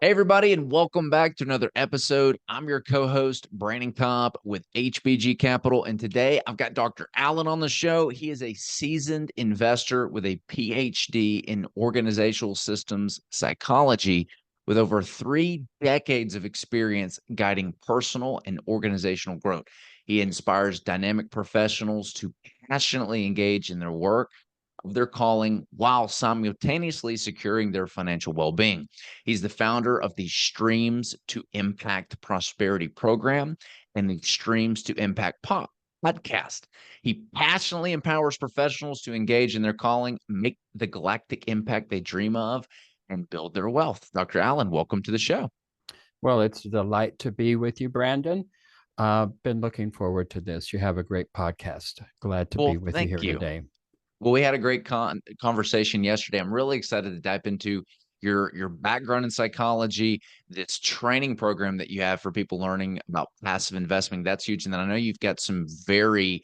Hey, everybody, and welcome back to another episode. I'm your co host, Brandon Cobb with HBG Capital. And today I've got Dr. Allen on the show. He is a seasoned investor with a PhD in organizational systems psychology with over 3 decades of experience guiding personal and organizational growth. He inspires dynamic professionals to passionately engage in their work of their calling while simultaneously securing their financial well being. He's the founder of the Streams to Impact Prosperity program and the Streams to Impact podcast. He passionately empowers professionals to engage in their calling, make the galactic impact they dream of, and build their wealth. Dr. Allen, welcome to the show. Well, it's a delight to be with you, Brandon. Been looking forward to this. You have a great podcast. Glad to be Well, with you thank here you. today. Well, we had a great conversation yesterday. I'm really excited to dive into your background in psychology, this training program that you have for people learning about passive investing. That's huge. And then I know you've got some very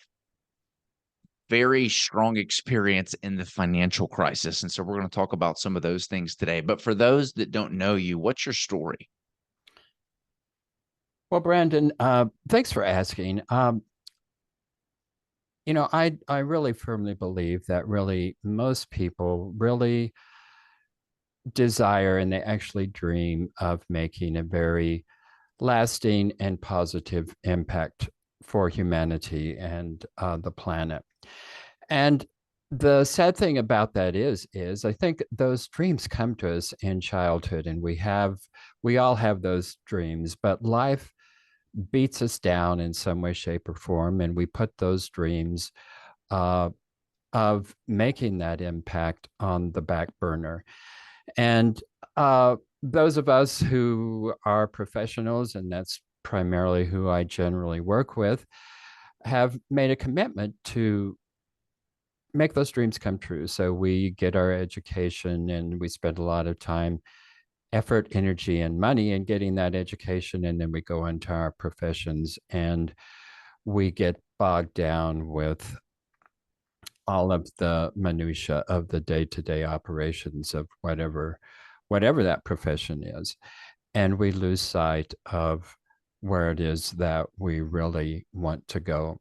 strong experience in the financial crisis. And so we're going to talk about some of those things today. But for those that don't know you, what's your story? Well, Brandon, thanks for asking. I really firmly believe that really most people really desire and they actually dream of making a very lasting and positive impact for humanity and the planet. And the sad thing about that is I think those dreams come to us in childhood, and we all have those dreams, but life beats us down in some way, shape, or form, and we put those dreams uh, of making that impact on the back burner. And those of us who are professionals, and that's primarily who I generally work with, have made a commitment to make those dreams come true. So we get our education and we spend a lot of time, effort, energy, and money in getting that education. And then we go into our professions and we get bogged down with all of the minutia of the day-to-day operations of whatever that profession is. And we lose sight of where it is that we really want to go.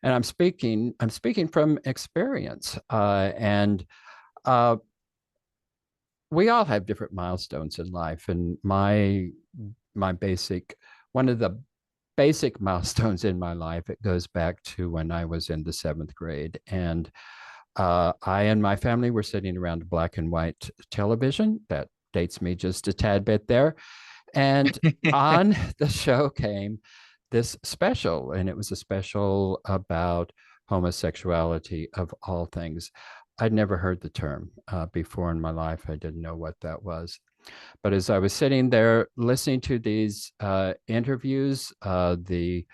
And I'm speaking from experience. And we all have different milestones in life. And my basic one of the basic milestones in my life, it goes back to when I was in the seventh grade. And I and my family were sitting around a black and white television. That dates me just a tad bit there. And on the show came this special, and it was a special about homosexuality of all things. I'd never heard the term before in my life. I didn't know what that was. But as I was sitting there listening to these interviews, the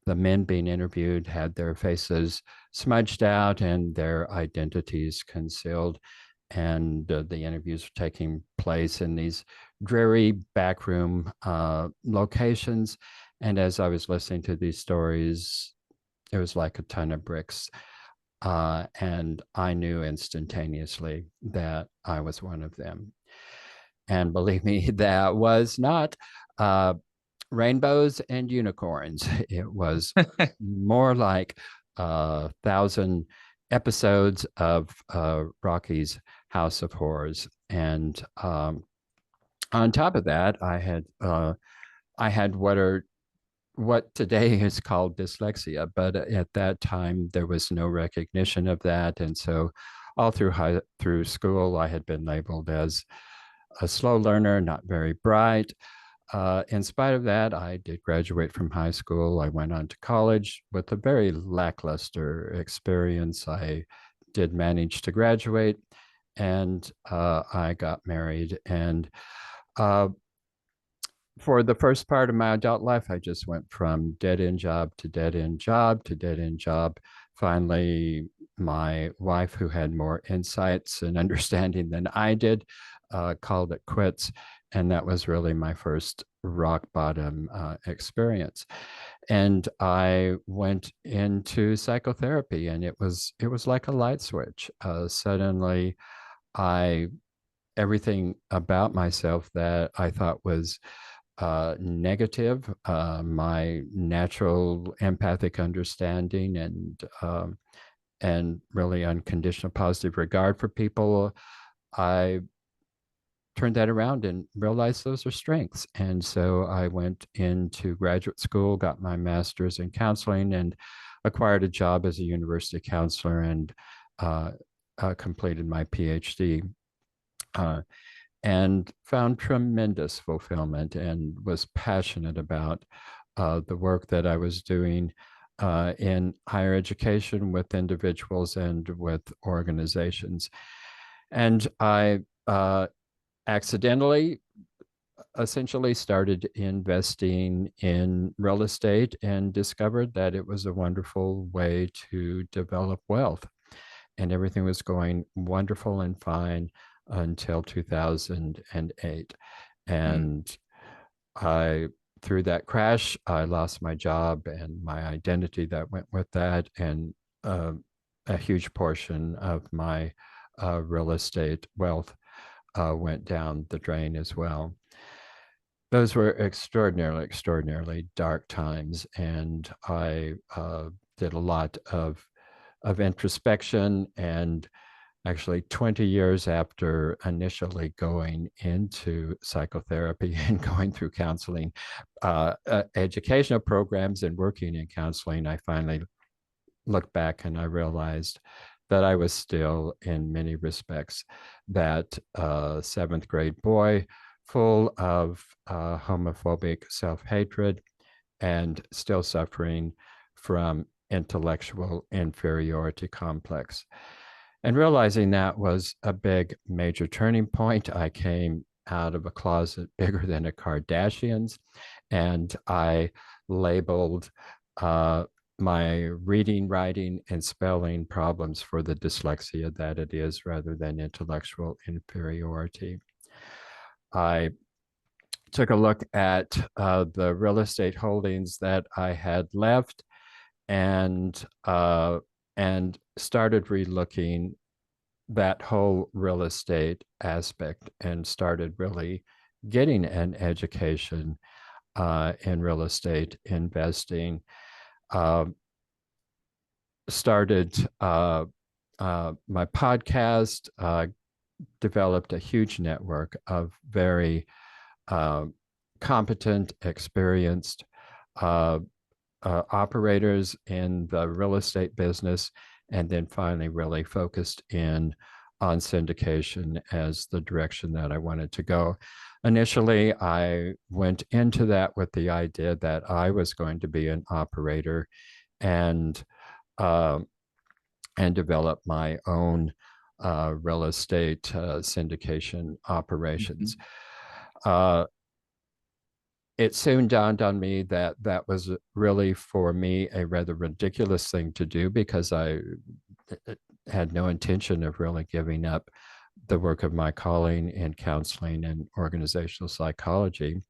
men being interviewed had their faces smudged out and their identities concealed. And the interviews were taking place in these dreary backroom locations. And as I was listening to these stories, it was like a ton of bricks. And I knew instantaneously that I was one of them. And believe me, that was not rainbows and unicorns. It was more like 1,000 episodes of Rocky's House of Horrors. And on top of that, I had what today is called dyslexia, but at that time there was no recognition of that, and so all through school I had been labeled as a slow learner, not very bright. In spite of that, I did graduate from high school. I went on to college with a very lackluster experience. I did manage to graduate, and I got married. And uh, for the first part of my adult life, I just went from dead end job to dead end job to dead end job. Finally, my wife, who had more insights and understanding than I did, called it quits. And that was really my first rock bottom experience. And I went into psychotherapy, and it was like a light switch. Suddenly, I everything about myself that I thought was negative, my natural empathic understanding and really unconditional positive regard for people. I turned that around and realized those are strengths. And so I went into graduate school, got my master's in counseling, and acquired a job as a university counselor and uh, completed my PhD. Uh, and found tremendous fulfillment and was passionate about the work that I was doing in higher education with individuals and with organizations. And I accidentally essentially started investing in real estate and discovered that it was a wonderful way to develop wealth. And everything was going wonderful and fine until 2008. Mm. And I, through that crash, I lost my job and my identity that went with that, and a huge portion of my real estate wealth went down the drain as well. Those were extraordinarily dark times, and I did a lot of introspection. And actually 20 years after initially going into psychotherapy and going through counseling, educational programs and working in counseling, I finally looked back and I realized that I was still, in many respects, that seventh grade boy full of homophobic self-hatred and still suffering from intellectual inferiority complex. And realizing that was a big major turning point. I came out of a closet bigger than a Kardashian's, and I labeled my reading, writing, and spelling problems for the dyslexia that it is rather than intellectual inferiority. I took a look at the real estate holdings that I had left and and started relooking that whole real estate aspect and started really getting an education in real estate investing. Uh, Started my podcast, developed a huge network of very uh, competent, experienced uh, operators in the real estate business, and then finally really focused in on syndication as the direction that I wanted to go. Initially, I went into that with the idea that I was going to be an operator and uh, and develop my own real estate syndication operations. Mhm. Uh, it soon dawned on me that that was really for me a rather ridiculous thing to do because I had no intention of really giving up the work of my calling in counseling and organizational psychology.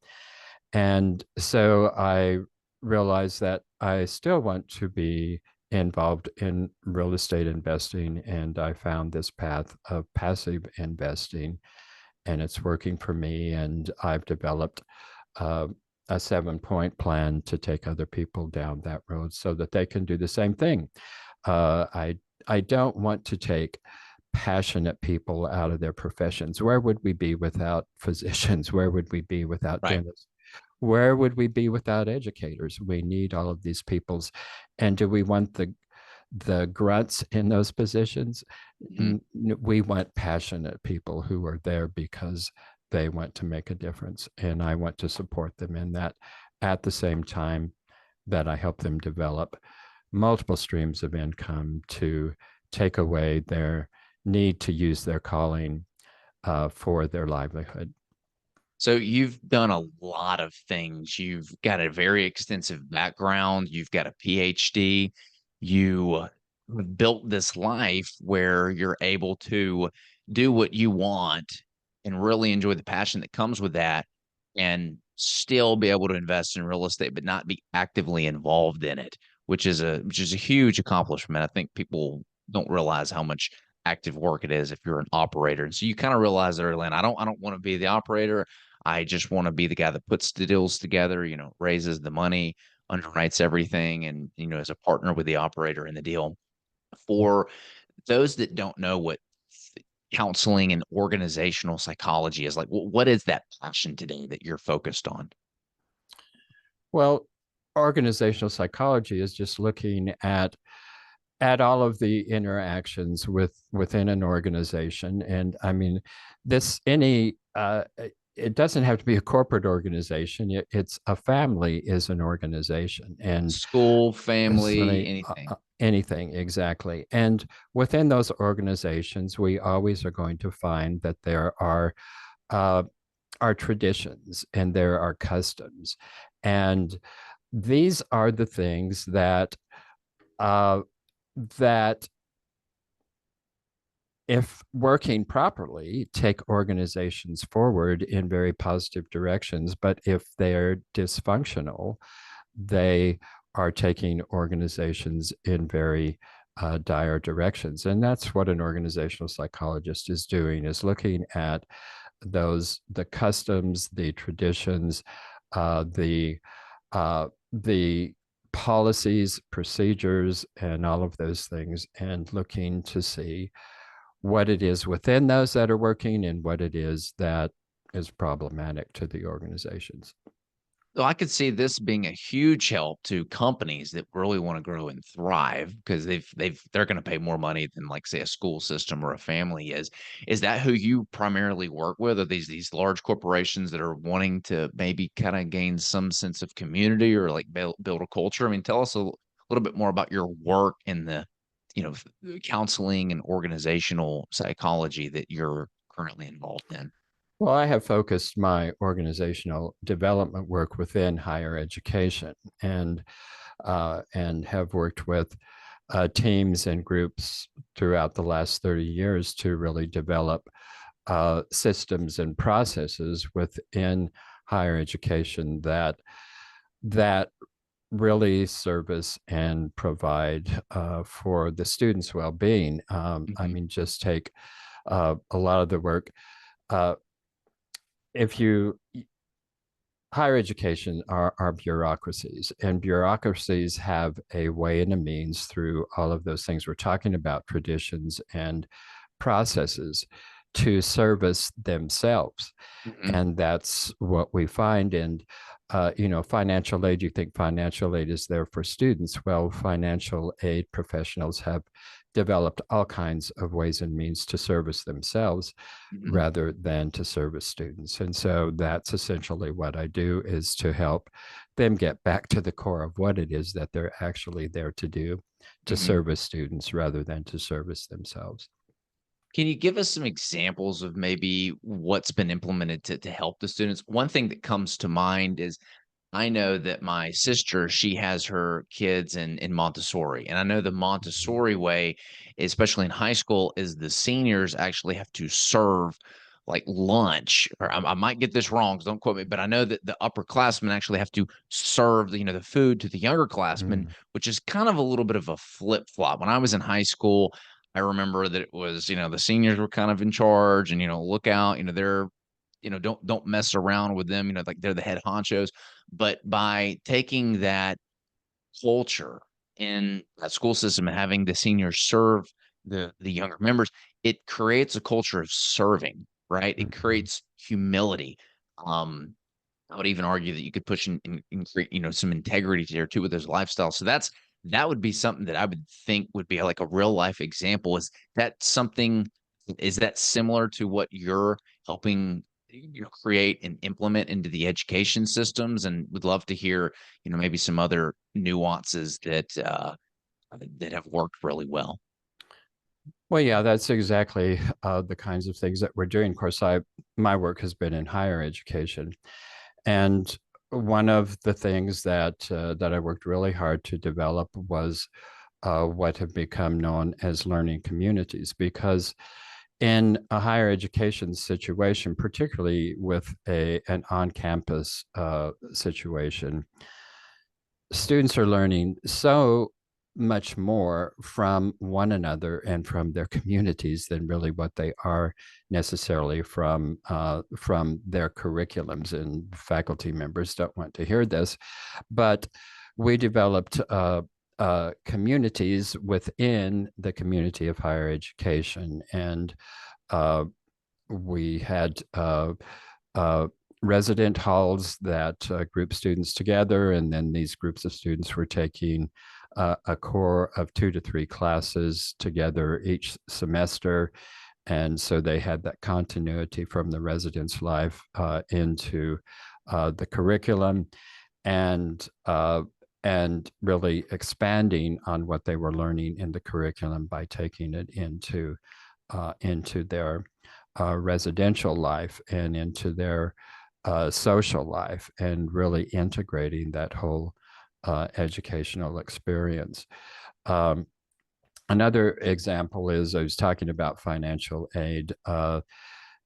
And so I realized that I still want to be involved in real estate investing. And I found this path of passive investing, and it's working for me. And I've developed uh, a 7-point plan to take other people down that road so that they can do the same thing. Uh, I I don't want to take passionate people out of their professions. Where would we be without physicians? Where would we be without Right. dentists? Where would we be without educators? We need all of these peoples. And do we want the grunts in those positions? Mhm. We want passionate people who are there because they want to make a difference. And I want to support them in that at the same time that I help them develop multiple streams of income to take away their need to use their calling for their livelihood. So you've done a lot of things. You've got a very extensive background. You've got a PhD. You have built this life where you're able to do what you want and really enjoy the passion that comes with that and still be able to invest in real estate, but not be actively involved in it, which is a huge accomplishment. I think people don't realize how much active work it is if you're an operator. And so you kind of realize early on, I don't want to be the operator. I just want to be the guy that puts the deals together, raises the money, underwrites everything, and is a partner with the operator in the deal. For those that don't know what counseling and organizational psychology is, like, what is that passion today that you're focused on? Well, organizational psychology is just looking at all of the interactions within an organization. And I mean, this any it doesn't have to be a corporate organization. It's a family is an organization, and School, family, certainly anything. anything exactly. And within those organizations, we always are going to find that there uh, are traditions and there are customs, and these are the things uh, that if working properly, take organizations forward in very positive directions. But if they're dysfunctional, they are taking organizations in very dire directions. And that's what an organizational psychologist is doing, is looking at the customs, the traditions, uh, the the policies, procedures, and all of those things, and looking to see what it is within those that are working and what it is that is problematic to the organizations. So I could see this being a huge help to companies that really want to grow and thrive because they're going to pay more money than, like, say, a school system or a family is. Is that who you primarily work with? Are these large corporations that are wanting to maybe kind of gain some sense of community or like build a culture? I mean, tell us a little bit more about your work in the, counseling and organizational psychology that you're currently involved in. Well, I have focused my organizational development work within higher education, and have worked with teams and groups throughout the last 30 years to really develop systems and processes within higher education that really service and provide for the students' well-being. I Mhm. mean, just take a lot of the work. Uh, if you Higher education are bureaucracies, and bureaucracies have a way and a means through all of those things we're talking about, traditions and processes, to service themselves. Mhm. And that's what we find. And financial aid, you think financial aid is there for students. Well, financial aid professionals have developed all kinds of ways and means to service themselves Mhm. rather than to service students. And so that's essentially what I do, is to help them get back to the core of what it is that they're actually there to do, to Mhm. service students rather than to service themselves. Can you give us some examples of maybe what's been implemented to help the students? One thing that comes to mind is I know that my sister, she has her kids in Montessori, and I know the Mhm. Montessori way, especially in high school, is the seniors actually have to serve like lunch, or I might get this wrong, so don't quote me, but I know that the upperclassmen actually have to serve the food to the younger classmen, Mm. which is kind of a little bit of a flip flop. When I was in high school, I remember that it was, the seniors were kind of in charge, and look out, they're don't mess around with them, like they're the head honchos. But by taking that culture in that school system and having the seniors serve the younger members, it creates a culture of serving, right? It Mhm. creates humility. Um, I would even argue that you could push in create, some integrity there too with those lifestyles. So that would be something that I would think would be like a real life example. Is that similar to what you're helping create and implement into the education systems? And would love to hear, maybe some other nuances that have worked really well. Well, yeah, that's exactly the kinds of things that we're doing. Of course, my work has been in higher education, and one of the things that I worked really hard to develop was what have become known as learning communities. Because in a higher education situation, particularly with an on-campus situation, students are learning so much more from one another and from their communities than really what they are necessarily from their curriculums. And faculty members don't want to hear this, but we developed communities within the community of higher education, and uh, we had resident halls that group students together, and then these groups of students were taking a core of 2 to 3 classes together each semester. And so they had that continuity from the residence life into the curriculum, and really expanding on what they were learning in the curriculum by taking it into their residential life and into their social life, and really integrating that whole educational experience. Um, Another example is, I was talking about financial aid.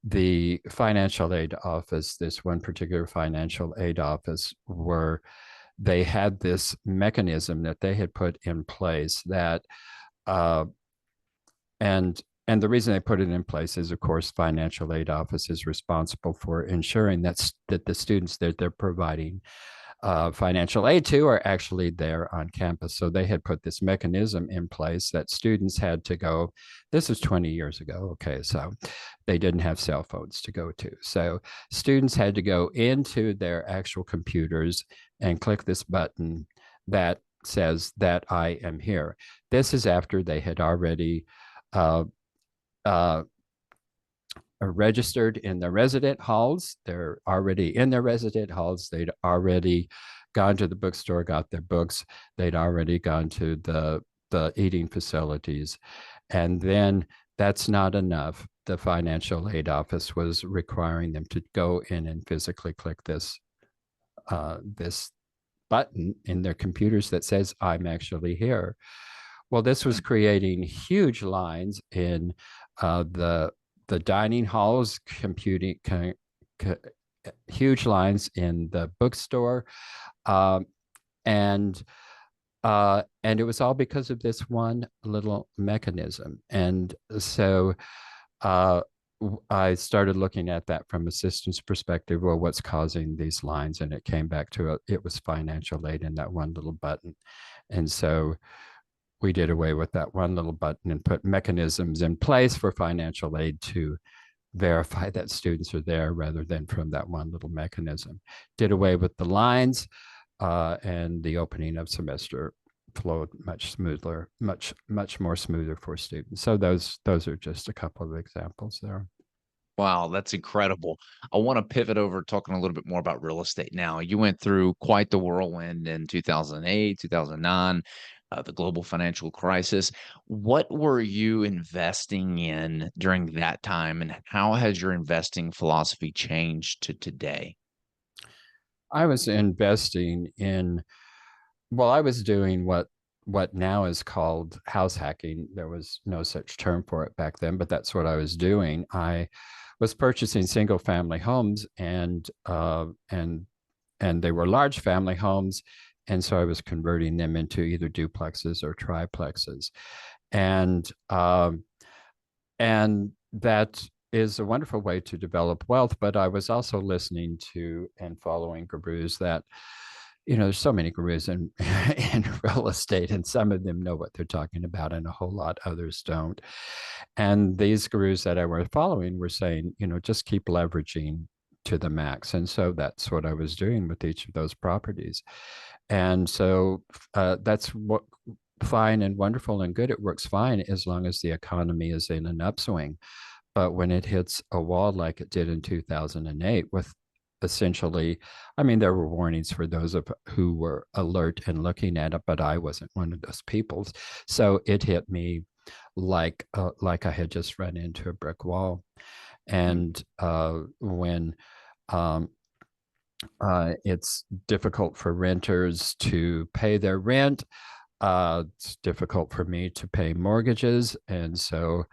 The financial aid office, this one particular financial aid office, where they had this mechanism that they had put in place that uh, and the reason they put it in place is, of course, financial aid office is responsible for ensuring that the students that they're providing financial aid to are actually there on campus. So they had put this mechanism in place that students had to go. This was 20 years ago. Okay, so they didn't have cell phones to go to. So students had to go into their actual computers and click this button that says that I am here. This is after they had already uh, uh, are registered in the resident halls. They're already in their resident halls. They'd already gone to the bookstore, got their books. They'd already gone to the eating facilities. And then that's not enough. The financial aid office was requiring them to go in and physically click this button in their computers that says, I'm actually here. Well, this was creating huge lines in the dining halls, huge lines in the bookstore, um, and and it was all because of this one little mechanism. And so uh, I started looking at that from a systems perspective. Well, what's causing these lines? And it came back to it was financial aid and that one little button. And so we did away with that one little button and put mechanisms in place for financial aid to verify that students are there rather than from that one little mechanism. Did away with the lines, and the opening of semester flowed much smoother, much more smoother for students. So those are just a couple of examples there. Wow, that's incredible. I want to pivot over talking a little bit more about real estate now. You went through quite the whirlwind in 2008, 2009, the global financial crisis. What were you investing in during that time, and how has your investing philosophy changed to today? I was investing in, well, I was doing what now is called house hacking. There was no such term for it back then, but that's what I was doing. I was purchasing single family homes, and they were large family homes, and so I was converting them into either duplexes or triplexes, and and that is a wonderful way to develop wealth. But I was also listening to and following gurus that, there's so many gurus in in real estate, and some of them know what they're talking about, and a whole lot others don't. And these gurus that I was following were saying, just keep leveraging to the max. And so that's what I was doing with each of those properties. And so that's what fine and wonderful and good. It works fine as long as the economy is in an upswing. But when it hits a wall like it did in 2008, with essentially, I mean, there were warnings for those of who were alert and looking at it, but I wasn't one of those people. So it hit me like I had just run into a brick wall. And when um, it's difficult for renters to pay their rent, it's difficult for me to pay mortgages, and so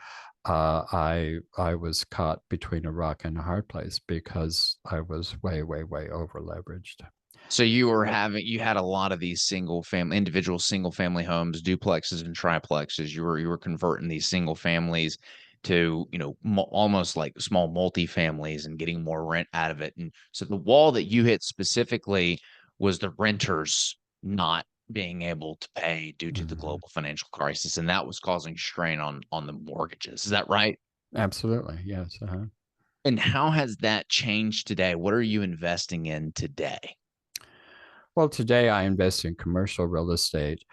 I was caught between a rock and a hard place because I was way over leveraged. So you had a lot of these individual single family homes, duplexes and triplexes. You were converting these single families to, almost like small multi-families and getting more rent out of it. And so the wall that you hit specifically was the renters not being able to pay due to the Mhm. global financial crisis, and that was causing strain on the mortgages. Is that right? Absolutely, yes. And how has that changed today? What are you investing in today? Well, today I invest in commercial real estate,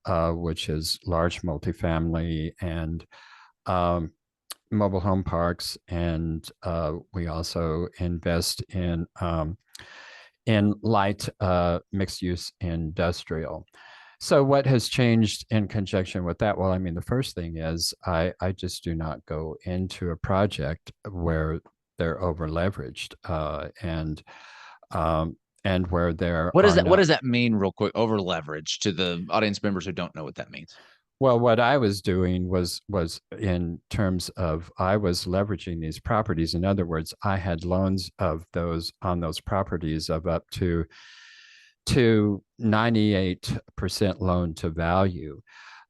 which is large multifamily and um, mobile home parks, and we also invest in light mixed use industrial. So, what has changed in conjunction with that? Well, I mean, the first thing is I just do not go into a project where they're over leveraged um, and where there What does are that what not. does that mean real quick? Over leverage to the audience members who don't know what that means. Well, what I was doing was in terms of I was leveraging these properties. In other words, I had loans of those on those properties of up to 98% loan to value.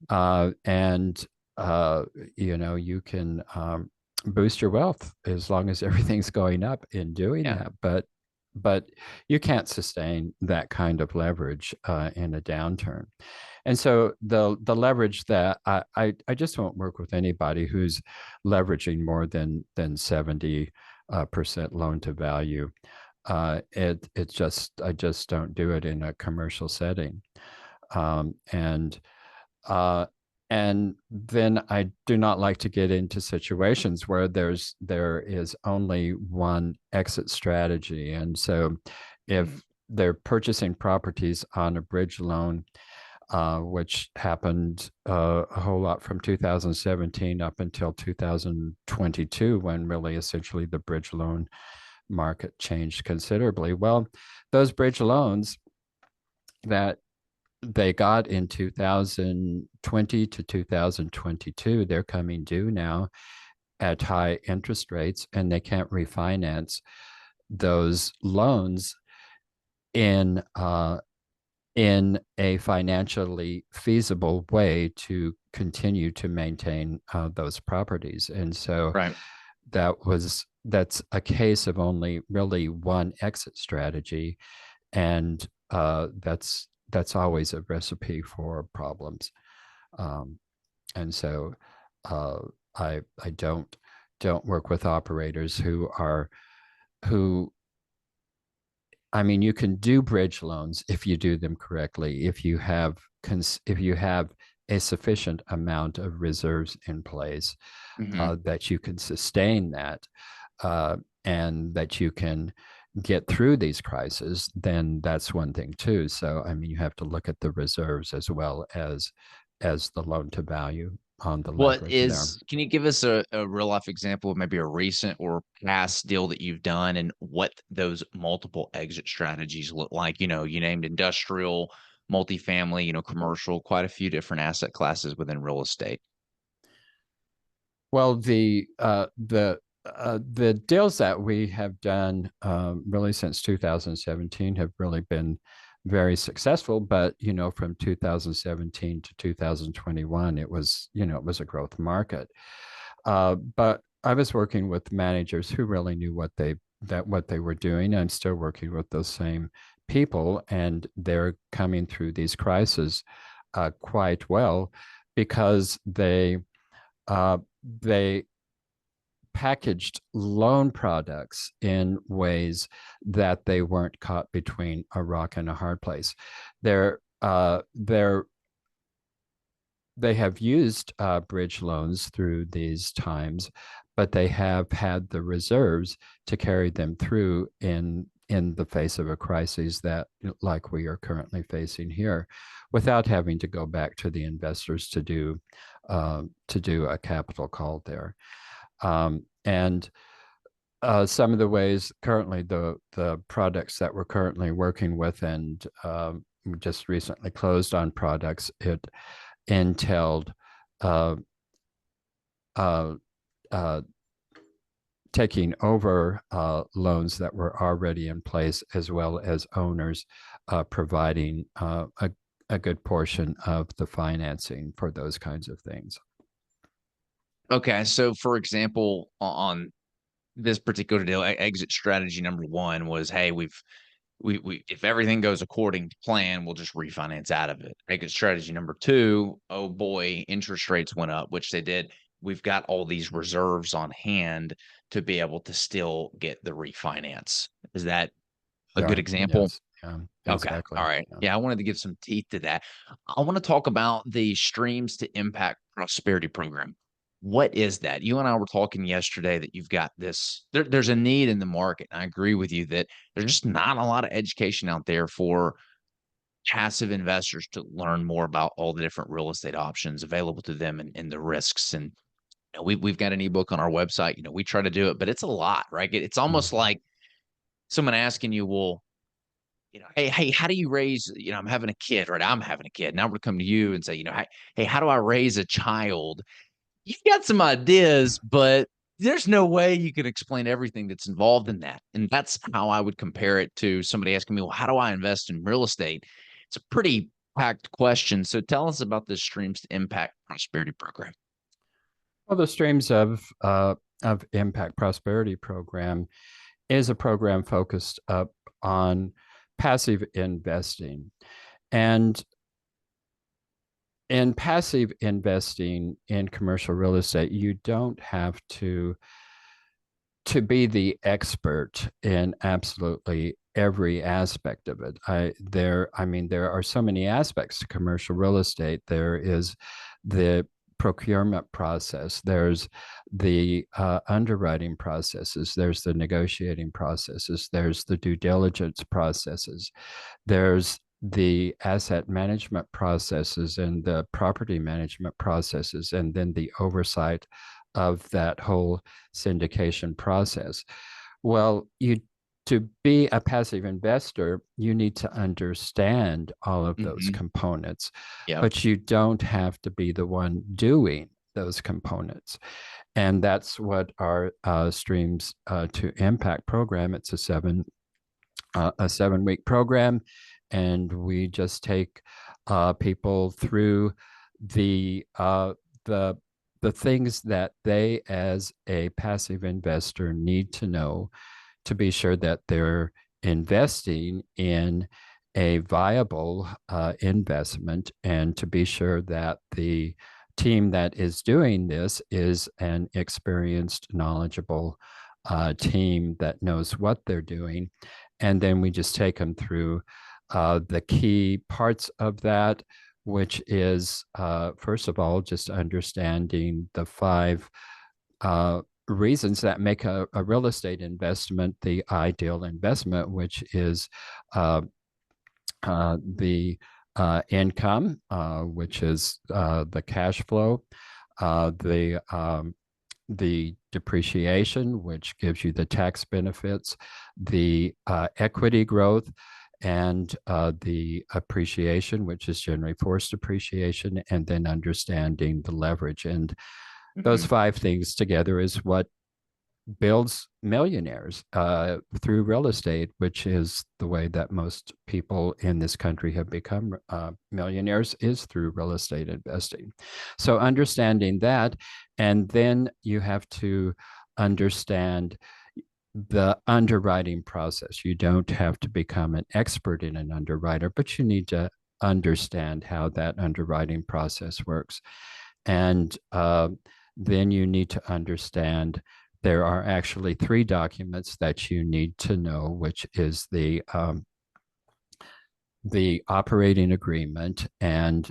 And you can boost your wealth as long as everything's going up in doing Yeah. that. But you can't sustain that kind of leverage in a downturn. And so the leverage that I just won't work with anybody who's leveraging more than 70% loan to value. It just I just don't do it in a commercial setting. Um, and uh, and then I do not like to get into situations where there is only one exit strategy. And so Mhm. if they're purchasing properties on a bridge loan, which happened a whole lot from 2017 up until 2022, when really essentially the bridge loan market changed considerably. Well, those bridge loans that they got in 2020 to 2022, they're coming due now at high interest rates, and they can't refinance those loans in in a financially feasible way to continue to maintain those properties. And so Right. that's a case of only really one exit strategy, and that's always a recipe for problems. Um, and so uh, I don't work with operators who I mean, you can do bridge loans if you do them correctly, if you have a sufficient amount of reserves in place Hmm. that you can sustain that uh, and that you can get through these crises, then that's one thing too. So, I mean, you have to look at the reserves as well as the loan to value on the leverage there. Can you give us a real life example of maybe a recent or past deal that you've done and what those multiple exit strategies look like? You named industrial, multifamily, commercial, quite a few different asset classes within real estate. Well, the deals that we have done really since 2017 have really been very successful. But from 2017 to 2021, it was a growth market. But I was working with managers who really knew what they were doing. I'm still working with those same people, and they're coming through these crises quite well because uh, they packaged loan products in ways that they weren't caught between a rock and a hard place. They're they have used bridge loans through these times, but they have had the reserves to carry them through in the face of a crisis that like we are currently facing here, without having to go back to the investors to do a capital call there. And some of the ways currently the products that we're currently working with and we just recently closed on products, it entailed uh, uh, uh, taking over loans that were already in place, as well as owners providing a good portion of the financing for those kinds of things. Okay, so for example, on this particular deal, exit strategy number one was, hey, we if everything goes according to plan, we'll just refinance out of it. Exit strategy number two, oh boy, interest rates went up, which they did. We've got all these reserves on hand to be able to still get the refinance. Is that a good Right. example? Yes. Yeah, Okay. All exactly. right. Yeah. Yeah, I wanted to give some teeth to that. I want to talk about the Streams to Impact Prosperity Program. What is that? You and I were talking yesterday that you've got this, there's a need in the market. And I agree with you that there's just not a lot of education out there for passive investors to learn more about all the different real estate options available to them and the risks. And we've got an ebook on our website. We try to do it, but it's a lot, right? It's almost Mhm. like someone asking you, well, hey, how do you raise, I'm having a kid, right? I'm having a kid. Now we're come to you and say, hey, how do I raise a child? You've got some ideas, but there's no way you can explain everything that's involved in that. And that's how I would compare it to somebody asking me, well, how do I invest in real estate? It's a pretty packed question. So tell us about this Streams to Impact Prosperity Program. Well, the Streams of Impact Prosperity Program is a program focused up on passive investing. And in passive investing in commercial real estate, you don't have to be the expert in absolutely every aspect of it. There are so many aspects to commercial real estate. There is the procurement process, there's the underwriting processes, there's the negotiating processes, there's the due diligence processes, there's the asset management processes and the property management processes, and then the oversight of that whole syndication process. Well, you to be a passive investor, you need to understand all of those Mm-hmm. components, Yep. but you don't have to be the one doing those components. And that's what our Streams to Impact program. It's a 7 week program, and we just take people through the uh, the the things that they, as a passive investor, need to know to be sure that they're investing in a viable investment, and to be sure that the team that is doing this is an experienced, knowledgeable team that knows what they're doing. And then we just take them through the key parts of that, which is, first of all, just understanding the 5 reasons that make a real estate investment the ideal investment, which is the income, which is the cash flow, the depreciation, which gives you the tax benefits, the equity growth, and the appreciation, which is generally forced appreciation, and then understanding the leverage. And those Mm-hmm. 5 things together is what builds millionaires through real estate, which is the way that most people in this country have become millionaires, is through real estate investing. So understanding that, and then you have to understand the underwriting process. You don't have to become an expert in an underwriter, but you need to understand how that underwriting process works. And then you need to understand there are actually 3 documents that you need to know, which is the operating agreement and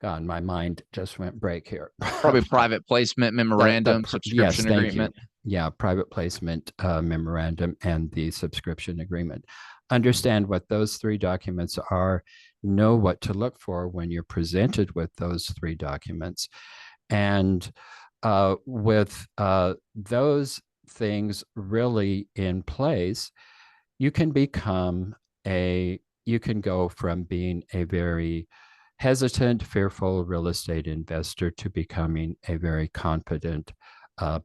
God, my mind just went break here. Probably private placement memorandum, Yes, subscription thank you. agreement. Yeah, private placement memorandum and the subscription agreement. Understand what those 3 documents are. Know what to look for when you're presented with those 3 documents, and with those things really in place, you can become you can go from being a very hesitant, fearful real estate investor to becoming a very confident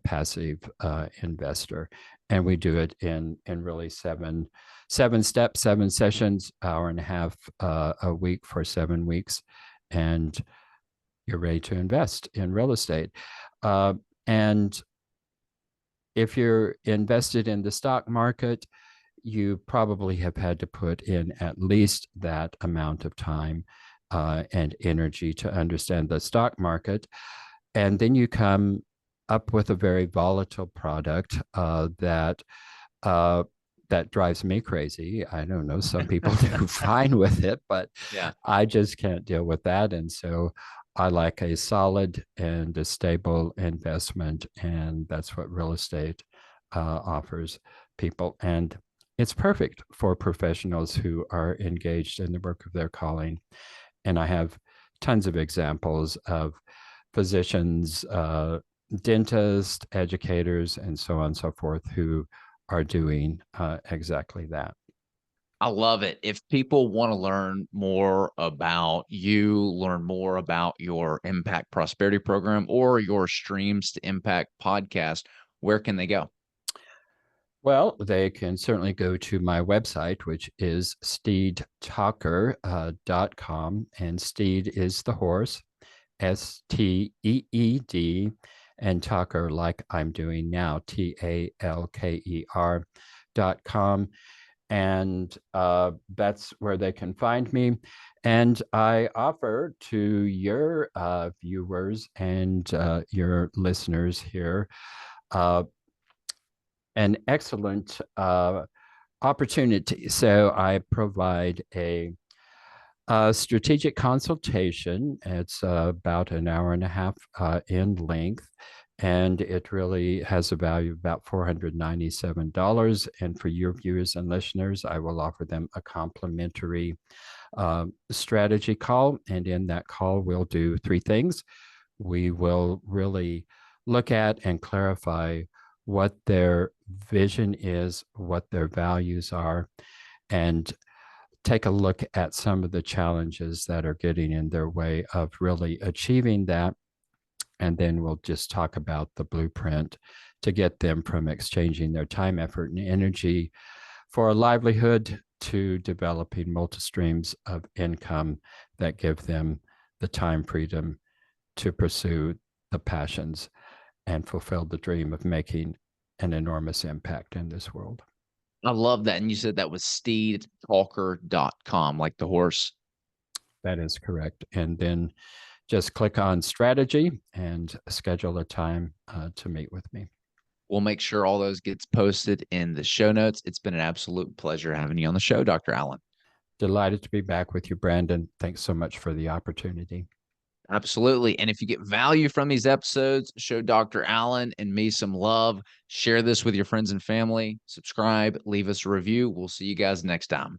passive investor. And we do it in really seven steps, 7 sessions, hour and a half a week for 7 weeks, and you're ready to invest in real estate. And if you're invested in the stock market, you probably have had to put in at least that amount of time and energy to understand the stock market. And then you come up with a very volatile product that drives me crazy. I don't know, some people do fine with it, but Yeah. I just can't deal with that. And so I like a solid and a stable investment. And that's what real estate offers people. And it's perfect for professionals who are engaged in the work of their calling. And I have tons of examples of physicians, dentists, educators, and so on and so forth who are doing exactly that. I love it. If people want to learn more about you, learn more about your Impact Prosperity Program or your Streams to Impact podcast, where can they go? Well, they can certainly go to my website, which is steedtalker.com. And Steed is the horse, Steed, and Talker, like I'm doing now, TALKER.com. And that's where they can find me. And I offer to your viewers and your listeners here an excellent opportunity. So I provide a strategic consultation. It's about an hour and a half in length, and it really has a value of about $497. And for your viewers and listeners, I will offer them a complimentary strategy call. And in that call, we'll do three things. We will really look at and clarify what their vision is, what their values are, and take a look at some of the challenges that are getting in their way of really achieving that. And then we'll just talk about the blueprint to get them from exchanging their time, effort, and energy for a livelihood to developing multi-streams of income that give them the time freedom to pursue the passions and fulfill the dream of making an enormous impact in this world. I love that. And you said that was steedtalker.com, like the horse. That is correct. And then just click on strategy and schedule a time to meet with me. We'll make sure all those gets posted in the show notes. It's been an absolute pleasure having you on the show, Dr. Allen. Delighted to be back with you, Brandon. Thanks so much for the opportunity. Absolutely. And if you get value from these episodes, show Dr. Allen and me some love. Share this with your friends and family. Subscribe, leave us a review. We'll see you guys next time.